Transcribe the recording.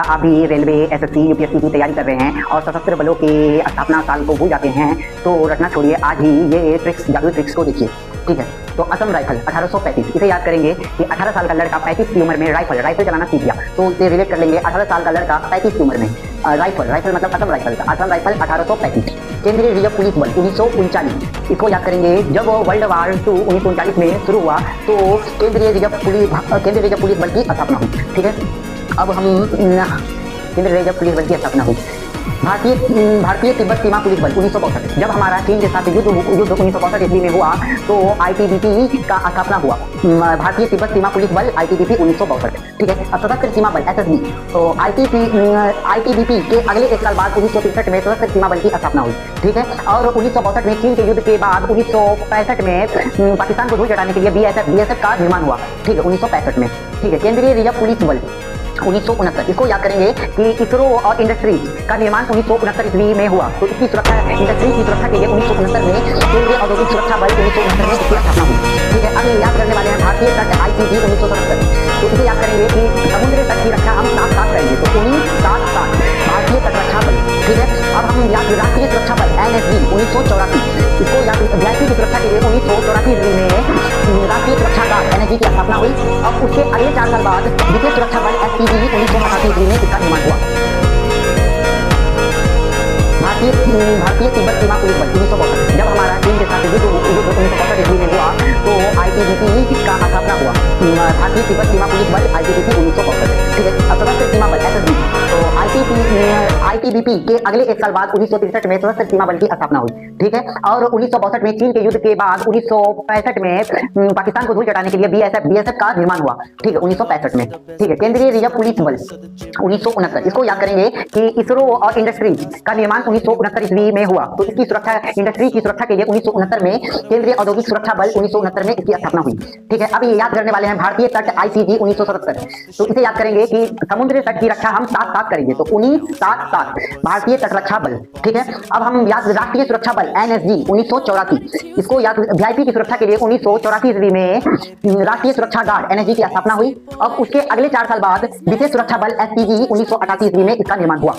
आप भी railway, SSC, UPSC की तैयारी कर रहे हैं और सशस्त्र बलों के स्थापना साल को भूल जाते हैं, तो रटना छोड़िए, आज ही ये ट्रिक्स, जादुई ट्रिक्स को देखिए। ठीक है, तो असम राइफल 1835, इसे याद करेंगे कि 18 साल का लड़का 35 की उम्र में राइफल चलाना सीख गया, तो इसे रिलेट कर लेंगे 18 साल का लड़का 35 की उम्र में राइफल मतलब असम राइफल 1835। केंद्रीय रिजर्व पुलिस बल 1939, इसको याद करेंगे, जब वर्ल्ड वार 2 1939 में शुरू हुआ तो केंद्रीय रिजर्व पुलिस बल की स्थापना हुई। ठीक है, अब हम केंद्रीय रिजर्व पुलिस बल की स्थापना हुई। भारतीय तिब्बत सीमा पुलिस बल 1962, जब हमारा चीन के साथ युद्ध 1962 ईस्वी में हुआ तो आईटीबीपी का स्थापना हुआ। भारतीय तिब्बत सीमा पुलिस बल आईटीबीपी 1962। ठीक है, सशस्त्र सीमा बल एसएसबी, तो आईटीबीपी के अगले एक साल बाद 1963 में सशस्त्र सीमा बल की स्थापना हुई। ठीक है, और 1962 में चीन के युद्ध के बाद 1965 में पाकिस्तान को धूल चटाने के लिए बीएसएफ का निर्माण हुआ। ठीक है, 1965 में। ठीक है, केंद्रीय रिजर्व पुलिस बल 1969, इसको याद करेंगे कि इसरो और इंडस्ट्रीज का निर्माण 1969 ईस्वी में हुआ, तो इसकी सुरक्षा, इंडस्ट्री की सुरक्षा के लिए 1969 में केंद्रीय औद्योगिक सुरक्षा बल 1969 में इसकी स्थापना हुई। ठीक है, अब याद करने वाले हैं भारतीय तट आईसीजी 1977, तो इसे याद करेंगे कि समुद्र तट की रक्षा हम साथ करेंगे, तो 1977 भारतीय तट रक्षा बल। ठीक है, अब हम याद राष्ट्रीय सुरक्षा बल एनएसजी 1984, इसको याद वीआईपी की सुरक्षा के लिए 1984 ईस्वी में राष्ट्रीय सुरक्षा गार्ड एनएसजी की स्थापना हुई। अब उसके अगले 4 साल बाद विशेष सुरक्षा बल एसपीजी 1988 ईस्वी में इसका निर्माण हुआ। भारतीय तिब्बत सीमा पुलिस बल 1962, जब हमारा चीन के साथ युद्ध 1962 ईस्वी में हुआ तो आईटीबीपी का स्थापना हुआ। भारतीय तिब्बत सीमा पुलिस बल आईटीबीपी 1962। ठीक है, सशस्त्र सीमा बल एसएसबी, तो आईटीबीपी के अगले एक साल बाद 1963 में सशस्त्र सीमा बल की स्थापना हुई। ठीक है, और 1962 में चीन के युद्ध के बाद 1965 में पाकिस्तान को धूल चटाने के लिए बीएसएफ का निर्माण हुआ। ठीक है, 1965 में। ठीक है, केंद्रीय रिजर्व पुलिस बल 1969, इसको याद करेंगे कि इसरो और इंडस्ट्रीज का निर्माण 1969 ईस्वी में हुआ, तो इसकी सुरक्षा, इंडस्ट्री की सुरक्षा के लिए 1969 में केंद्रीय औद्योगिक सुरक्षा बल 1969 में इसकी स्थापना हुई। ठीक है, अब ये याद करने वाले हैं भारतीय तट आईसीजी 1977, तो इसे याद करेंगे कि समुद्र तट की रक्षा हम साथ करेंगे, तो 1977 भारतीय तट रक्षा बल। ठीक है, अब हम याद राष्ट्रीय सुरक्षा बल एनएसजी 1984, इसको याद वीआईपी की सुरक्षा के लिए 1984 ईस्वी में राष्ट्रीय सुरक्षा गार्ड एनएसजी की स्थापना हुई। अब उसके अगले 4 साल बाद विशेष सुरक्षा बल एसपीजी 1988 ईस्वी में इसका निर्माण हुआ।